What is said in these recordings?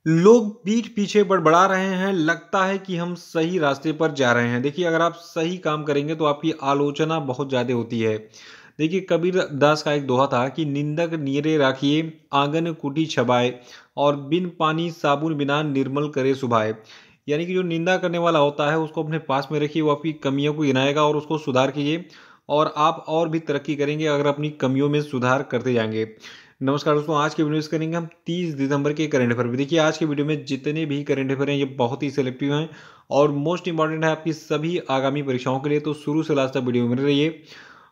लोग पीठ पीछे बड़बड़ा रहे हैं, लगता है कि हम सही रास्ते पर जा रहे हैं। देखिए, अगर आप सही काम करेंगे तो आपकी आलोचना बहुत ज़्यादा होती है। देखिए, कबीर दास का एक दोहा था कि निंदक नियरे राखिए, आंगन कूटी छबाए और बिन पानी साबुन बिना निर्मल करे सुभाए। यानी कि जो निंदा करने वाला होता है उसको अपने पास में रखिए, वो आपकी कमियों को गिनाएगा और उसको सुधार कीजिए और आप और भी तरक्की करेंगे अगर अपनी कमियों में सुधार करते जाएंगे। नमस्कार दोस्तों, आज के वीडियो में करेंगे हम 30 दिसंबर के करंट अफेयर। देखिए, आज के वीडियो में जितने भी करंट अफेयर हैं ये बहुत ही सिलेक्टिव हैं और मोस्ट इंपॉर्टेंट है आपकी सभी आगामी परीक्षाओं के लिए। तो शुरू से लास्ट तक वीडियो में रहिए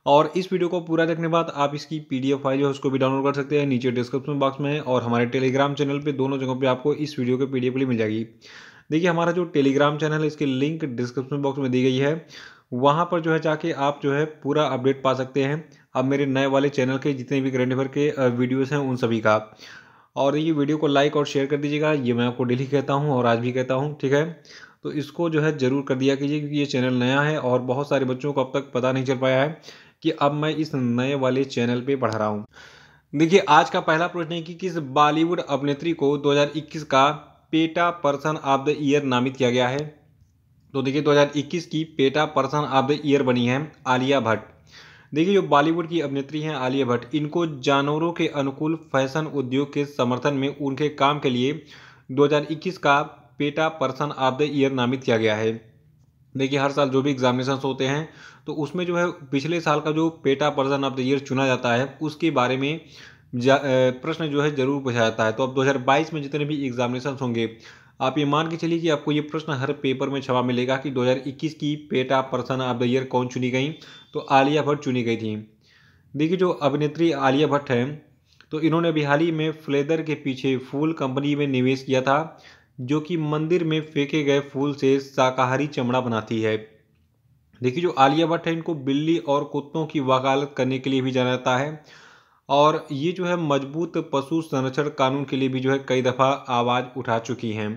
और इस वीडियो को पूरा देखने के बाद आप इसकी पीडीएफ फाइल जो है उसको भी डाउनलोड कर सकते हैं। नीचे डिस्क्रिप्शन बॉक्स में है और हमारे टेलीग्राम चैनल पे दोनों जगहों पे आपको इस वीडियो के पीडीएफ मिल जाएगी। देखिए, हमारा जो टेलीग्राम चैनल है इसकी लिंक डिस्क्रिप्शन बॉक्स में दी गई है। वहाँ पर जो है जाके आप जो है पूरा अपडेट पा सकते हैं। अब मेरे नए वाले चैनल के जितने भी करंट अफेयर के वीडियोस हैं उन सभी का। और ये वीडियो को लाइक और शेयर कर दीजिएगा, ये मैं आपको डेली कहता हूँ और आज भी कहता हूँ, ठीक है। तो इसको जो है ज़रूर कर दिया कीजिए क्योंकि ये चैनल नया है और बहुत सारे बच्चों को अब तक पता नहीं चल पाया है कि अब मैं इस नए वाले चैनल पे पढ़ा रहा हूँ। देखिए, आज का पहला प्रश्न है कि किस बॉलीवुड अभिनेत्री को 2021 का PETA person of the year नामित किया गया है। तो देखिए, 2021 की PETA person of the year बनी है आलिया भट्ट। देखिए, जो बॉलीवुड की अभिनेत्री हैं आलिया भट्ट, इनको जानवरों के अनुकूल फैशन उद्योग के समर्थन में उनके काम के लिए 2021 का PETA person of the year नामित किया गया है। देखिए, हर साल जो भी एग्जामिनेशंस होते हैं तो उसमें जो है पिछले साल का जो PETA person of the year चुना जाता है उसके बारे में प्रश्न जो है जरूर पूछा जाता है। तो अब 2022 में जितने भी एग्जामिनेशंस होंगे, आप ये मान के चलिए कि आपको ये प्रश्न हर पेपर में छपा मिलेगा कि 2021 की PETA person of the year कौन चुनी गई। तो आलिया भट्ट चुनी गई थी। देखिए, जो अभिनेत्री आलिया भट्ट हैं तो इन्होंने अभी हाल ही में फ्लेदर के पीछे फूल कंपनी में निवेश किया था, जो कि मंदिर में फेंके गए फूल से शाकाहारी चमड़ा बनाती है। देखिए, जो आलिया भट्ट है इनको बिल्ली और कुत्तों की वकालत करने के लिए भी जाना जाता है और ये जो है मजबूत पशु संरक्षण कानून के लिए भी जो है कई दफ़ा आवाज़ उठा चुकी हैं।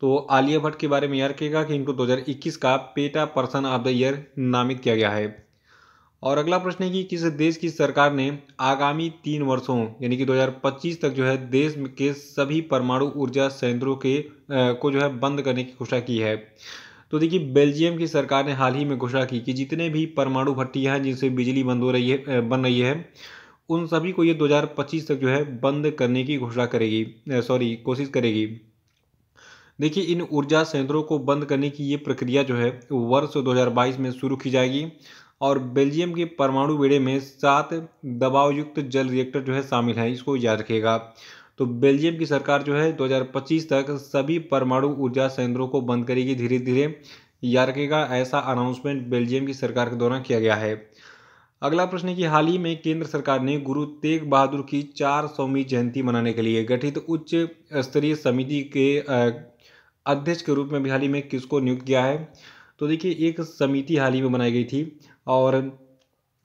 तो आलिया भट्ट के बारे में याद रखिएगा कि इनको 2021 का PETA person of the year नामित किया गया है। और अगला प्रश्न है कि किस देश की सरकार ने आगामी 3 वर्षों यानी कि 2025 तक जो है देश के सभी परमाणु ऊर्जा संयंत्रों को जो है बंद करने की घोषणा की है। तो देखिए, बेल्जियम की सरकार ने हाल ही में घोषणा की कि जितने भी परमाणु भट्टियां हैं जिनसे बिजली बंद हो रही है बन रही है उन सभी को ये 2025 तक जो है बंद करने की घोषणा करेगी, कोशिश करेगी। देखिए, इन ऊर्जा संयंत्रों को बंद करने की ये प्रक्रिया जो है वर्ष 2022 में शुरू की जाएगी और बेल्जियम के परमाणु बेड़े में 7 दबावयुक्त जल रिएक्टर जो है शामिल हैं, इसको याद रखिएगा। तो बेल्जियम की सरकार जो है 2025 तक सभी परमाणु ऊर्जा संयंत्रों को बंद करेगी धीरे धीरे, याद रखिएगा। ऐसा अनाउंसमेंट बेल्जियम की सरकार के द्वारा किया गया है। अगला प्रश्न है कि हाल ही में केंद्र सरकार ने गुरु तेग बहादुर की 400वीं जयंती मनाने के लिए गठित उच्च स्तरीय समिति के अध्यक्ष के रूप में भी हाल ही में किसको नियुक्त किया है। तो देखिए, एक समिति हाल ही में बनाई गई थी और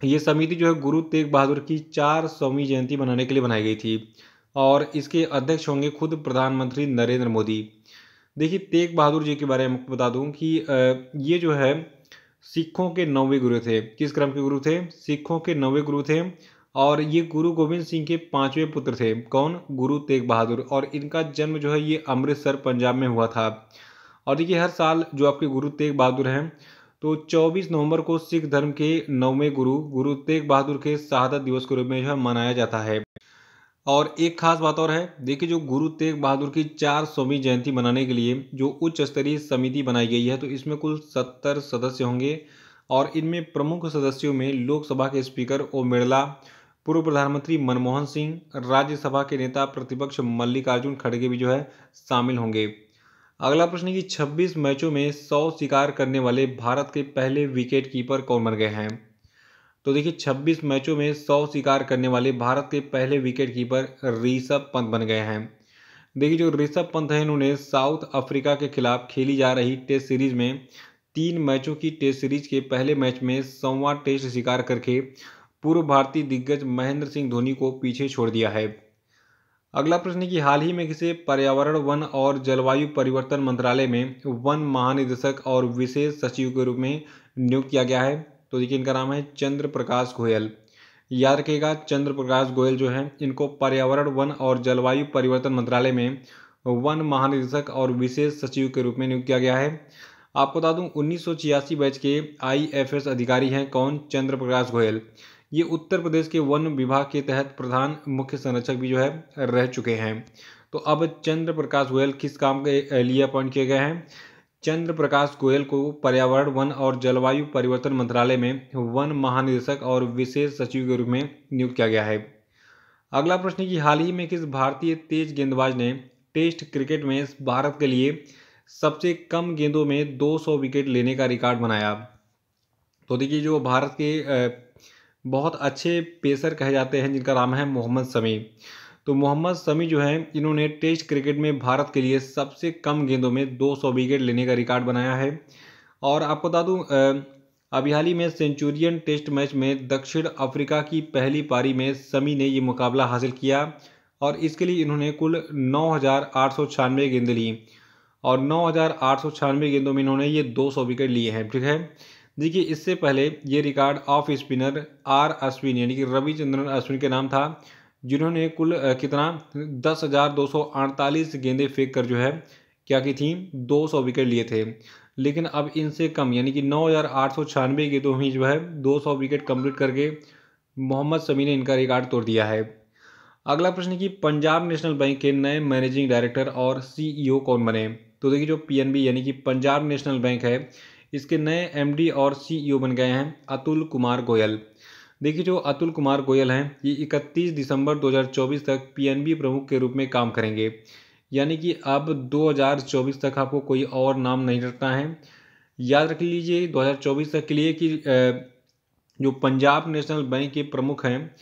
ये समिति जो है गुरु तेग बहादुर की 400वीं जयंती मनाने के लिए बनाई गई थी और इसके अध्यक्ष होंगे खुद प्रधानमंत्री नरेंद्र मोदी। देखिए, तेग बहादुर जी के बारे में आपको बता दूं कि ये जो है सिखों के 9वें गुरु थे। किस क्रम के गुरु थे? सिखों के 9वें गुरु थे और ये गुरु गोविंद सिंह के 5वें पुत्र थे। कौन? गुरु तेग बहादुर। और इनका जन्म जो है ये अमृतसर पंजाब में हुआ था। और देखिए, हर साल जो आपके गुरु तेग बहादुर हैं तो 24 नवंबर को सिख धर्म के 9वें गुरु गुरु तेग बहादुर के शहादत दिवस के रूप में जो है मनाया जाता है। और एक खास बात और है, देखिए, जो गुरु तेग बहादुर की 400वीं जयंती मनाने के लिए जो उच्च स्तरीय समिति बनाई गई है तो इसमें कुल 70 सदस्य होंगे और इनमें प्रमुख सदस्यों में लोकसभा के स्पीकर ओम बिरला, पूर्व प्रधानमंत्री मनमोहन सिंह, राज्यसभा के नेता प्रतिपक्ष मल्लिकार्जुन खड़गे भी जो है शामिल होंगे। अगला प्रश्न है कि 26 मैचों में 100 शिकार करने वाले भारत के पहले विकेट कीपर कौन बन गए हैं। तो देखिए, 26 मैचों में 100 शिकार करने वाले भारत के पहले विकेट कीपर ऋषभ पंत बन गए हैं। देखिए, जो ऋषभ पंत हैं इन्होंने साउथ अफ्रीका के खिलाफ खेली जा रही टेस्ट सीरीज में 3 मैचों की टेस्ट सीरीज के पहले मैच में 100वां टेस्ट शिकार करके पूर्व भारतीय दिग्गज महेंद्र सिंह धोनी को पीछे छोड़ दिया है। अगला प्रश्न है कि हाल ही में किसे पर्यावरण, वन और जलवायु परिवर्तन मंत्रालय में वन महानिदेशक और विशेष सचिव के रूप में नियुक्त किया गया है। तो देखिए, इनका नाम है चंद्र प्रकाश गोयल। याद रखिएगा, चंद्र प्रकाश गोयल जो हैं इनको पर्यावरण, वन और जलवायु परिवर्तन मंत्रालय में वन महानिदेशक और विशेष सचिव के रूप में नियुक्त किया गया है। आपको बता दूं 1986 बैच के IFS अधिकारी हैं कौन? चंद्र प्रकाश गोयल। ये उत्तर प्रदेश के वन विभाग के तहत प्रधान मुख्य संरक्षक भी जो है रह चुके हैं। तो अब चंद्र प्रकाश गोयल किस काम के लिए अपॉइंट किए गए हैं? चंद्र प्रकाश गोयल को पर्यावरण, वन और जलवायु परिवर्तन मंत्रालय में वन महानिदेशक और विशेष सचिव के रूप में नियुक्त किया गया है। अगला प्रश्न है कि हाल ही में किस भारतीय तेज गेंदबाज ने टेस्ट क्रिकेट में भारत के लिए सबसे कम गेंदों में 200 विकेट लेने का रिकॉर्ड बनाया? तो देखिए जो भारत के बहुत अच्छे पेसर कहे जाते हैं जिनका नाम है मोहम्मद शमी। तो मोहम्मद शमी जो है इन्होंने टेस्ट क्रिकेट में भारत के लिए सबसे कम गेंदों में 200 विकेट लेने का रिकॉर्ड बनाया है। और आपको बता दूं अभी हाल ही में सेंचुरियन टेस्ट मैच में दक्षिण अफ्रीका की पहली पारी में शमी ने ये मुकाबला हासिल किया और इसके लिए इन्होंने कुल 9,896 गेंदें ली और 9,896 गेंदों में इन्होंने ये 200 विकेट लिए हैं। ठीक है, देखिए इससे पहले ये record off spinner R Ashwin यानी कि रविचंद्रन अश्विन के नाम था, जिन्होंने कुल कितना 10,248 गेंदें फेंक कर जो है क्या की थी 200 विकेट लिए थे। लेकिन अब इनसे कम यानी कि 9,896 गेंदों में जो है 200 विकेट कंप्लीट करके मोहम्मद शमी ने इनका रिकॉर्ड तोड़ दिया है। अगला प्रश्न है कि पंजाब नेशनल बैंक के नए मैनेजिंग डायरेक्टर और CEO कौन बने? तो देखिए जो PNB यानी कि पंजाब नेशनल बैंक है इसके नए MD और CEO बन गए हैं अतुल कुमार गोयल। देखिए जो अतुल कुमार गोयल हैं ये 31 दिसंबर 2024 तक PNB प्रमुख के रूप में काम करेंगे, यानी कि अब 2024 तक आपको कोई और नाम नहीं रखना है। याद रख लीजिए 2024 तक के लिए कि जो पंजाब नेशनल बैंक के प्रमुख हैं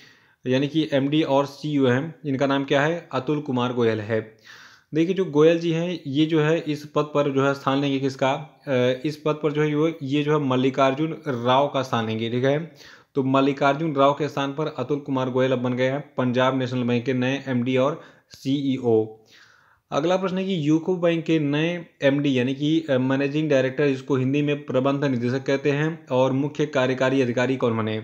यानी कि MD और CEO हैं इनका नाम क्या है? अतुल कुमार गोयल है। देखिए जो गोयल जी हैं ये जो है इस पद पर जो है स्थान लेंगे किसका? इस पद पर जो है ये जो है मल्लिकार्जुन राव का स्थान लेंगे। ठीक है, तो मल्लिकार्जुन राव के स्थान पर अतुल कुमार गोयल अब बन गए हैं पंजाब नेशनल बैंक के नए MD और CEO। अगला प्रश्न है कि यूको बैंक के नए MD यानी कि मैनेजिंग डायरेक्टर, इसको हिंदी में प्रबंध निदेशक कहते हैं, और मुख्य कार्यकारी अधिकारी कौन बने?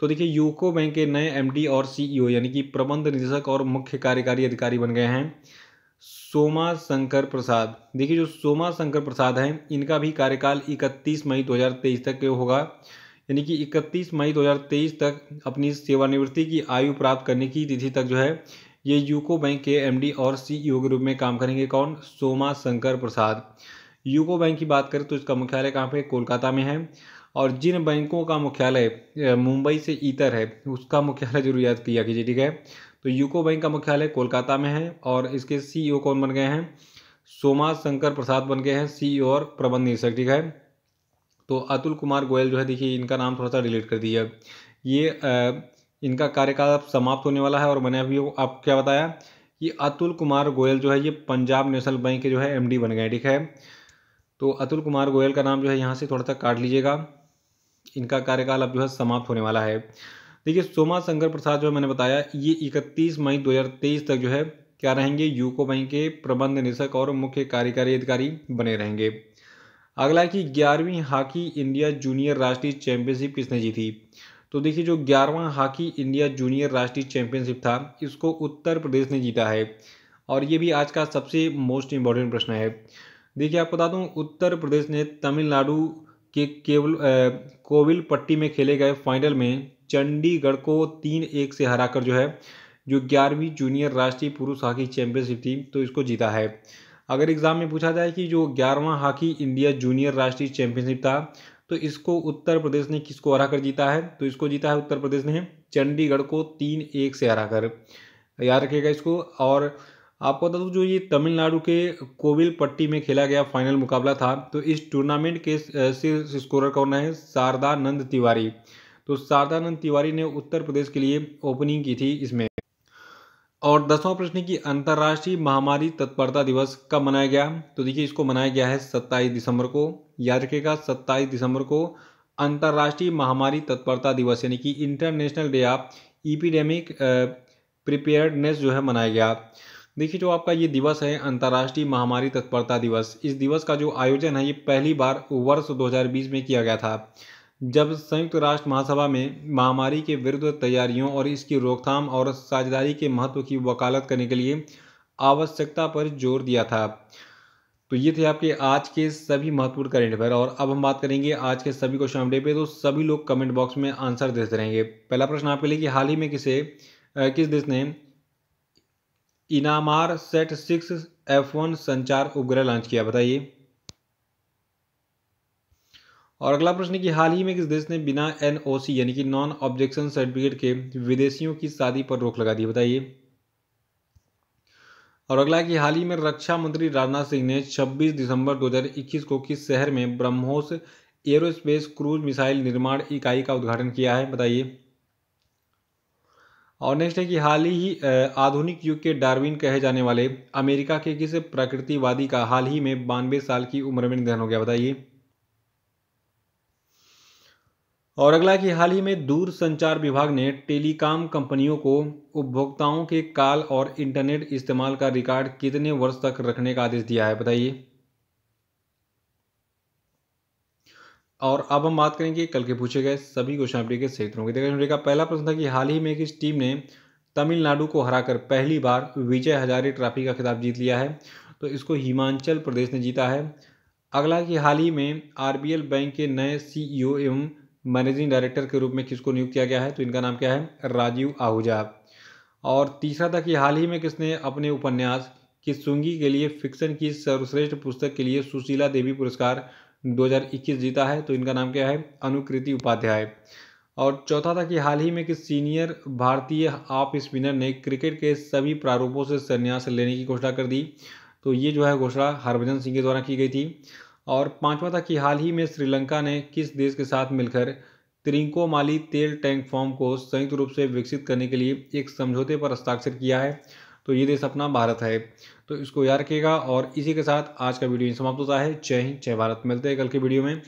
तो देखिए यूको बैंक के नए MD और CEO यानी कि प्रबंध निदेशक और मुख्य कार्यकारी अधिकारी बन गए हैं सोमा शंकर प्रसाद। देखिए जो सोमा शंकर प्रसाद हैं इनका भी कार्यकाल 31 मई 2023 तक होगा, यानी कि 31 मई 2023 तक अपनी सेवानिवृत्ति की आयु प्राप्त करने की तिथि तक जो है ये यूको बैंक के MD और CEO के रूप में काम करेंगे। कौन? सोमा शंकर प्रसाद। यूको बैंक की बात करें तो इसका मुख्यालय कहाँ पे? कोलकाता में है। और जिन बैंकों का मुख्यालय मुंबई से इतर है उसका मुख्यालय जरूर याद किया कीजिए। ठीक है, तो यूको बैंक का मुख्यालय कोलकाता में है और इसके CEO कौन बन गए हैं? सोमा शंकर प्रसाद बन गए हैं CEO और प्रबंध निदेशक। ठीक है, तो अतुल कुमार गोयल जो है देखिए इनका नाम थोड़ा सा डिलीट कर दिया, ये इनका कार्यकाल अब समाप्त होने वाला है। और मैंने अभी आपको क्या बताया कि अतुल कुमार गोयल जो है ये पंजाब नेशनल बैंक के जो है MD बन गए। ठीक है, तो अतुल कुमार गोयल का नाम जो है यहाँ से थोड़ा सा काट लीजिएगा, इनका कार्यकाल अब जो है समाप्त होने वाला है। देखिए सोमा शंकर प्रसाद जो मैंने बताया ये 31 मई 2023 तक जो है क्या रहेंगे? यूको बैंक के प्रबंध निदेशक और मुख्य कार्यकारी अधिकारी बने रहेंगे। अगला है कि 11वीं हॉकी इंडिया जूनियर राष्ट्रीय चैंपियनशिप किसने जीती? तो देखिए जो 11वां हॉकी इंडिया जूनियर राष्ट्रीय चैंपियनशिप था इसको उत्तर प्रदेश ने जीता है, और ये भी आज का सबसे मोस्ट इम्पॉर्टेंट प्रश्न है। देखिए आपको बता दूं उत्तर प्रदेश ने तमिलनाडु के कोविलपट्टी में खेले गए फाइनल में चंडीगढ़ को 3-1 से हराकर जो है जो 11वीं जूनियर राष्ट्रीय पुरुष हॉकी चैंपियनशिप थी तो इसको जीता है। अगर एग्जाम में पूछा जाए कि जो 11वां हॉकी इंडिया जूनियर राष्ट्रीय चैंपियनशिप था तो इसको उत्तर प्रदेश ने किसको हराकर जीता है? तो इसको जीता है उत्तर प्रदेश ने चंडीगढ़ को 3-1 से हराकर, याद रखिएगा इसको। और आपको बता दूं जो ये तमिलनाडु के कोविलपट्टी में खेला गया फाइनल मुकाबला था तो इस टूर्नामेंट के शीर्ष स्कोरर कौन है? शारदानंद तिवारी। तो शारदानंद तिवारी ने उत्तर प्रदेश के लिए ओपनिंग की थी इसमें। और 10वां प्रश्न की अंतर्राष्ट्रीय महामारी तत्परता दिवस कब मनाया गया? तो देखिए इसको मनाया गया है 27 दिसंबर को, याद रखिएगा 27 दिसंबर को अंतर्राष्ट्रीय महामारी तत्परता दिवस यानी कि international day of epidemic preparedness जो है मनाया गया। देखिए जो आपका ये दिवस है अंतर्राष्ट्रीय महामारी तत्परता दिवस, इस दिवस का जो आयोजन है ये पहली बार वर्ष 2020 में किया गया था जब संयुक्त राष्ट्र महासभा में महामारी के विरुद्ध तैयारियों और इसकी रोकथाम और साझेदारी के महत्व की वकालत करने के लिए आवश्यकता पर जोर दिया था। तो ये थे आपके आज के सभी महत्वपूर्ण करंट अफेयर। और अब हम बात करेंगे आज के सभी क्वेश्चन अपडेट पे। तो सभी लोग कमेंट बॉक्स में आंसर देते रहेंगे। पहला प्रश्न आपके लिए कि हाल ही में किस देश ने इनामार सेट 6 F1 संचार उपग्रह लॉन्च किया, बताइए। और अगला प्रश्न कि हाल ही में किस देश ने बिना NOC यानी कि नॉन ऑब्जेक्शन सर्टिफिकेट के विदेशियों की शादी पर रोक लगा दी, बताइए। और अगला कि हाल ही में रक्षा मंत्री राजनाथ सिंह ने 26 दिसंबर 2021 को किस शहर में ब्रह्मोस एरोस्पेस क्रूज मिसाइल निर्माण इकाई का उद्घाटन किया है, बताइए। और नेक्स्ट है कि हाल ही आधुनिक युग के डार्विन कहे जाने वाले अमेरिका के किस प्रकृतिवादी का हाल ही में 92 साल की उम्र में निधन हो गया, बताइए। और अगला कि हाल ही में दूरसंचार विभाग ने टेलीकॉम कंपनियों को उपभोक्ताओं के कॉल और इंटरनेट इस्तेमाल का रिकॉर्ड कितने वर्ष तक रखने का आदेश दिया है, बताइए। और अब हम बात करेंगे कल के पूछे गए सभी क्वेश्चन अपडेट के सही उत्तरों की। देखिए का पहला प्रश्न था कि हाल ही में किस टीम ने तमिलनाडु को हराकर पहली बार विजय हजारे ट्रॉफी का खिताब जीत लिया है, तो इसको हिमाचल प्रदेश ने जीता है। अगला कि हाल ही में RBL बैंक के नए CEO एवं मैनेजिंग डायरेक्टर के रूप में किसको नियुक्त किया गया है, तो इनका नाम क्या है, राजीव आहूजा। और तीसरा था कि हाल ही में किसने अपने उपन्यास किसुंगी के लिए फिक्शन की सर्वश्रेष्ठ पुस्तक के लिए सुशीला देवी पुरस्कार 2021 जीता है, तो इनका नाम क्या है, अनुकृति उपाध्याय। और चौथा था कि हाल ही में किस सीनियर भारतीय ऑफ स्पिनर ने क्रिकेट के सभी प्रारूपों से संन्यास लेने की घोषणा कर दी, तो ये जो है घोषणा हरभजन सिंह के द्वारा की गई थी। और पांचवा था कि हाल ही में श्रीलंका ने किस देश के साथ मिलकर त्रिंकोमाली तेल टैंक फॉर्म को संयुक्त रूप से विकसित करने के लिए एक समझौते पर हस्ताक्षर किया है, तो ये देश अपना भारत है। तो इसको याद रखिएगा। और इसी के साथ आज का वीडियो समाप्त होता है। जय हिंद, जय भारत। मिलते हैं कल के वीडियो में।